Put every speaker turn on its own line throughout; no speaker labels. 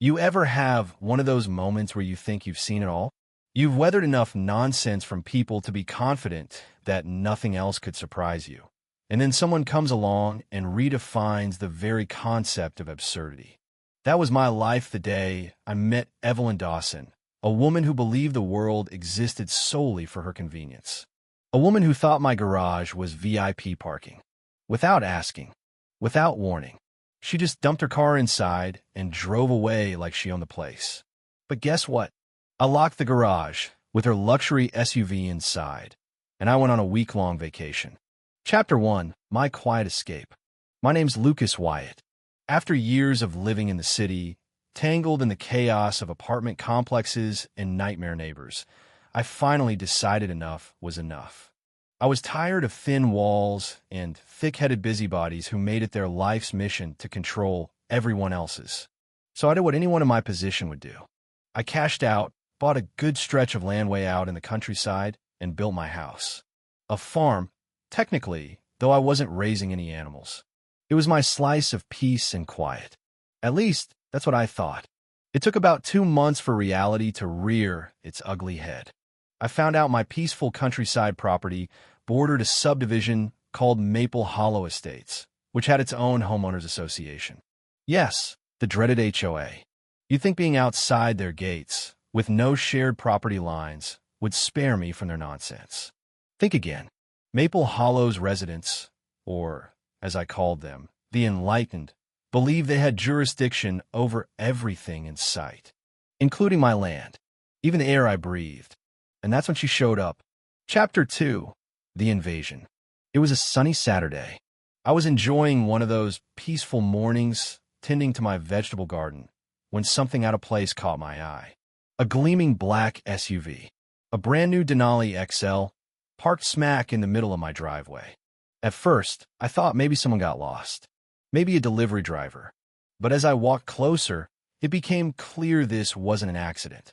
You ever have one of those moments where you think you've seen it all? You've weathered enough nonsense from people to be confident that nothing else could surprise you. And then someone comes along and redefines the very concept of absurdity. That was my life the day I met Evelyn Dawson, a woman who believed the world existed solely for her convenience. A woman who thought my garage was VIP parking. Without asking, without warning. She just dumped her car inside and drove away like she owned the place. But guess what? I locked the garage with her luxury SUV inside, and I went on a week-long vacation. Chapter 1, My Quiet Escape. My name's Lucas Wyatt. After years of living in the city, tangled in the chaos of apartment complexes and nightmare neighbors, I finally decided enough was enough. I was tired of thin walls and thick-headed busybodies who made it their life's mission to control everyone else's. So I did what anyone in my position would do. I cashed out, bought a good stretch of land way out in the countryside, and built my house. A farm, technically, though I wasn't raising any animals. It was my slice of peace and quiet. At least, that's what I thought. It took about 2 months for reality to rear its ugly head. I found out my peaceful countryside property bordered a subdivision called Maple Hollow Estates, which had its own homeowners association. Yes, the dreaded HOA. You'd think being outside their gates, with no shared property lines, would spare me from their nonsense. Think again. Maple Hollow's residents, or, as I called them, the enlightened, believed they had jurisdiction over everything in sight, including my land, even the air I breathed. And that's when she showed up. Chapter 2, The Invasion. It was a sunny Saturday. I was enjoying one of those peaceful mornings, tending to my vegetable garden, when something out of place caught my eye. A gleaming black SUV, a brand new Denali XL, parked smack in the middle of my driveway. At first, I thought maybe someone got lost, maybe a delivery driver. But as I walked closer, it became clear this wasn't an accident.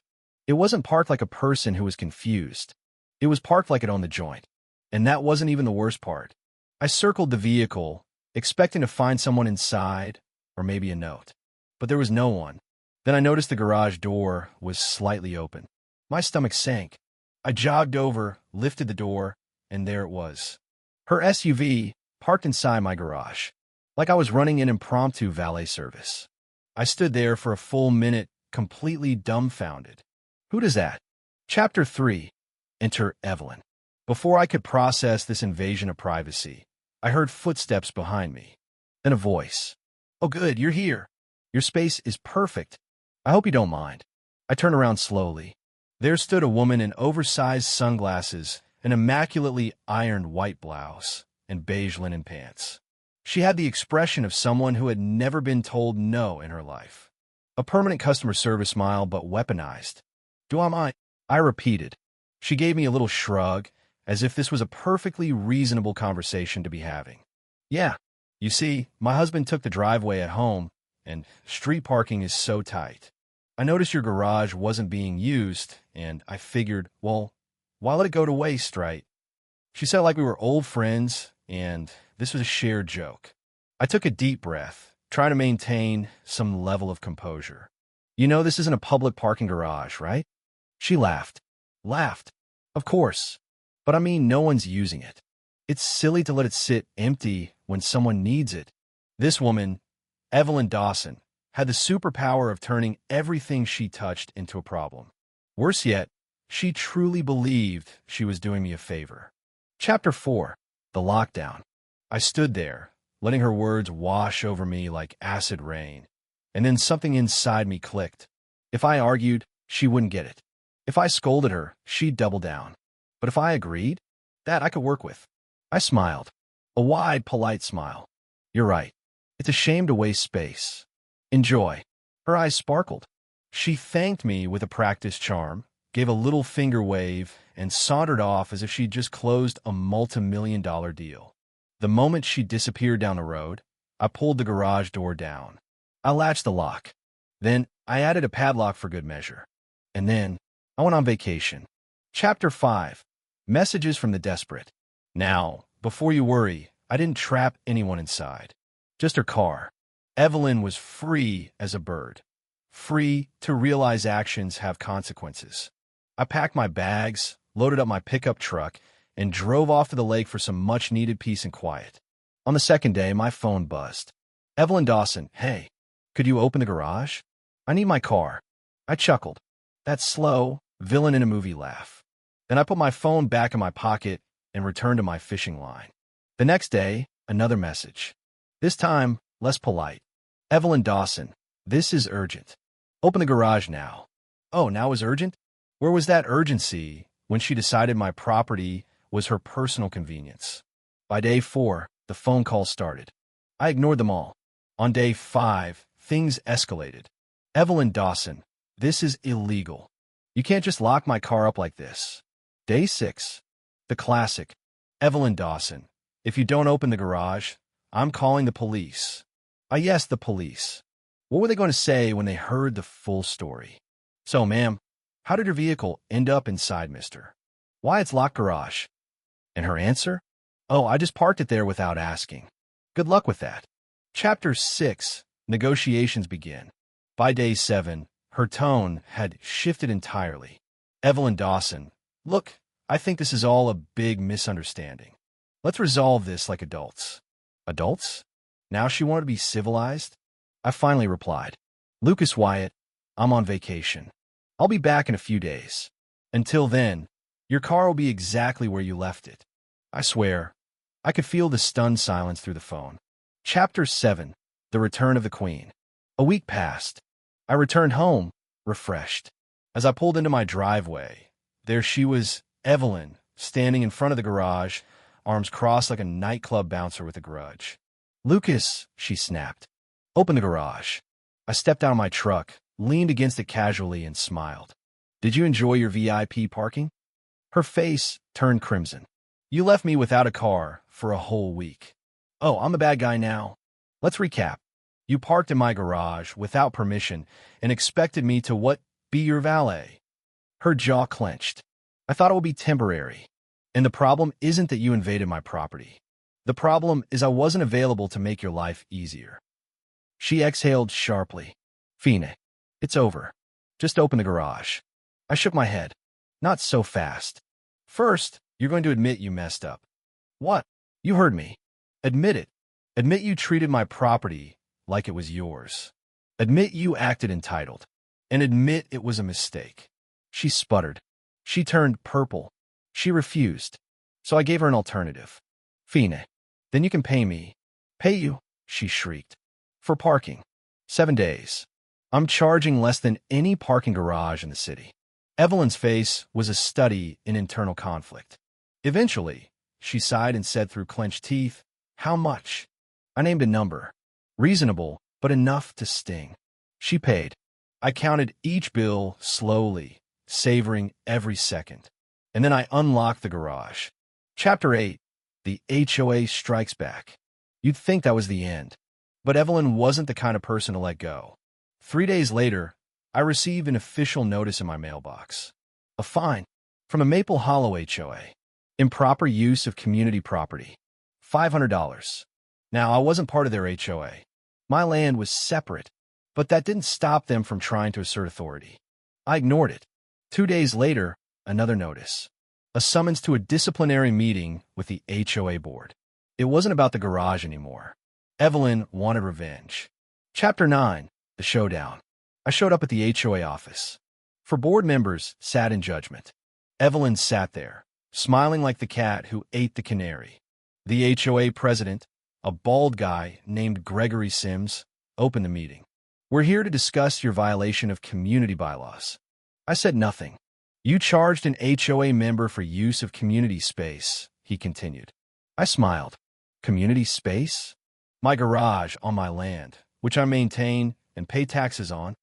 It wasn't parked like a person who was confused. It was parked like it owned the joint. And that wasn't even the worst part. I circled the vehicle, expecting to find someone inside, or maybe a note. But there was no one. Then I noticed the garage door was slightly open. My stomach sank. I jogged over, lifted the door, and there it was. Her SUV, parked inside my garage, like I was running an impromptu valet service. I stood there for a full minute, completely dumbfounded. Who does that? Chapter 3, Enter Evelyn. Before I could process this invasion of privacy, I heard footsteps behind me. Then a voice. Oh good, you're here. Your space is perfect. I hope you don't mind. I turned around slowly. There stood a woman in oversized sunglasses, an immaculately ironed white blouse, and beige linen pants. She had the expression of someone who had never been told no in her life. A permanent customer service smile, but weaponized. Do I mind? I repeated. She gave me a little shrug, as if this was a perfectly reasonable conversation to be having. Yeah, you see, my husband took the driveway at home, and street parking is so tight. I noticed your garage wasn't being used, and I figured, well, why let it go to waste, right? She said like we were old friends, and this was a shared joke. I took a deep breath, trying to maintain some level of composure. You know this isn't a public parking garage, right? She laughed. Laughed. Of course. But I mean, no one's using it. It's silly to let it sit empty when someone needs it. This woman, Evelyn Dawson, had the superpower of turning everything she touched into a problem. Worse yet, she truly believed she was doing me a favor. Chapter 4, The Lockdown. I stood there, letting her words wash over me like acid rain. And then something inside me clicked. If I argued, she wouldn't get it. If I scolded her, she'd double down. But if I agreed, that I could work with. I smiled. A wide, polite smile. You're right. It's a shame to waste space. Enjoy. Her eyes sparkled. She thanked me with a practiced charm, gave a little finger wave, and sauntered off as if she'd just closed a multi-million-dollar deal. The moment she disappeared down the road, I pulled the garage door down. I latched the lock. Then I added a padlock for good measure. And then I went on vacation. Chapter 5, Messages from the Desperate. Now, before you worry, I didn't trap anyone inside. Just her car. Evelyn was free as a bird. free to realize actions have consequences. I packed my bags, loaded up my pickup truck, and drove off to the lake for some much-needed peace and quiet. On the second day, my phone buzzed. Evelyn Dawson, hey, could you open the garage? I need my car. I chuckled. That slow, villain in a movie laugh. Then I put my phone back in my pocket and returned to my fishing line. The next day, another message. This time, less polite. Evelyn Dawson, this is urgent. Open the garage now. Oh, now is urgent? Where was that urgency when she decided my property was her personal convenience? By day 4, the phone calls started. I ignored them all. On day 5, things escalated. Evelyn Dawson, this is illegal. You can't just lock my car up like this. Day 6, the classic. Evelyn Dawson, if you don't open the garage, I'm calling the police. Yes, the police. What were they going to say when they heard the full story? So, ma'am, how did your vehicle end up inside Mr. Wyatt's locked garage? And her answer? Oh, I just parked it there without asking. Good luck with that. Chapter 6. Negotiations begin. By day 7, her tone had shifted entirely. Evelyn Dawson, look, I think this is all a big misunderstanding. Let's resolve this like adults. Adults? Now she wanted to be civilized? I finally replied. Lucas Wyatt, I'm on vacation. I'll be back in a few days. Until then, your car will be exactly where you left it. I swear. I could feel the stunned silence through the phone. Chapter 7. The Return of the Queen. A week passed. I returned home, refreshed. As I pulled into my driveway, there she was, Evelyn, standing in front of the garage, arms crossed like a nightclub bouncer with a grudge. Lucas, she snapped. Open the garage. I stepped out of my truck, leaned against it casually, and smiled. Did you enjoy your VIP parking? Her face turned crimson. You left me without a car for a whole week. Oh, I'm the bad guy now. Let's recap. You parked in my garage without permission and expected me to what? Be your valet. Her jaw clenched. I thought it would be temporary. And the problem isn't that you invaded my property. The problem is I wasn't available to make your life easier. She exhaled sharply. Fine. It's over. Just open the garage. I shook my head. Not so fast. First, you're going to admit you messed up. What? You heard me. Admit it. Admit you treated my property like it was yours. Admit you acted entitled. And admit it was a mistake. She sputtered. She turned purple. She refused. So I gave her an alternative. Fine. Then you can pay me. Pay you? She shrieked. For parking. 7 days. I'm charging less than any parking garage in the city. Evelyn's face was a study in internal conflict. Eventually, she sighed and said through clenched teeth, How much? I named a number. Reasonable, but enough to sting. She paid. I counted each bill slowly, savoring every second. And then I unlocked the garage. Chapter 8. The HOA strikes back. You'd think that was the end. But Evelyn wasn't the kind of person to let go. 3 days later, I received an official notice in my mailbox. A fine from a Maple Hollow HOA. Improper use of community property. $500. Now, I wasn't part of their HOA. My land was separate, but that didn't stop them from trying to assert authority. I ignored it. 2 days later, another notice. A summons to a disciplinary meeting with the HOA board. It wasn't about the garage anymore. Evelyn wanted revenge. Chapter 9. The Showdown. I showed up at the HOA office. 4 board members sat in judgment. Evelyn sat there, smiling like the cat who ate the canary. The HOA president, a bald guy named Gregory Sims, opened the meeting. We're here to discuss your violation of community bylaws. I said nothing. You charged an HOA member for use of community space, he continued. I smiled. Community space? My garage on my land, which I maintain and pay taxes on.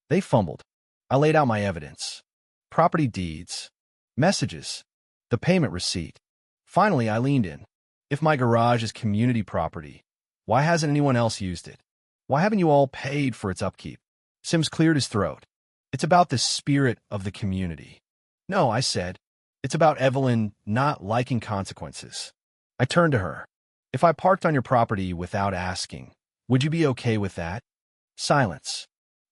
They fumbled. I laid out my evidence. Property deeds. Messages. The payment receipt. Finally, I leaned in. If my garage is community property, why hasn't anyone else used it? Why haven't you all paid for its upkeep? Sims cleared his throat. It's about the spirit of the community. No, I said. It's about Evelyn not liking consequences. I turned to her. If I parked on your property without asking, would you be okay with that? Silence.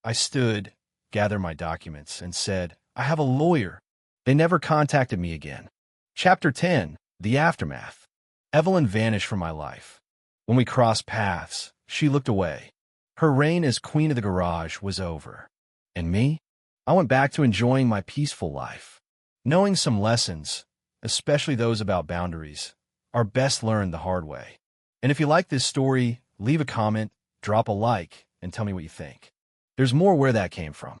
I stood, gathered my documents, and said, I have a lawyer. They never contacted me again. Chapter 10, The Aftermath. Evelyn vanished from my life. When we crossed paths, she looked away. Her reign as queen of the garage was over. And me? I went back to enjoying my peaceful life. Knowing some lessons, especially those about boundaries, are best learned the hard way. And if you like this story, leave a comment, drop a like, and tell me what you think. There's more where that came from.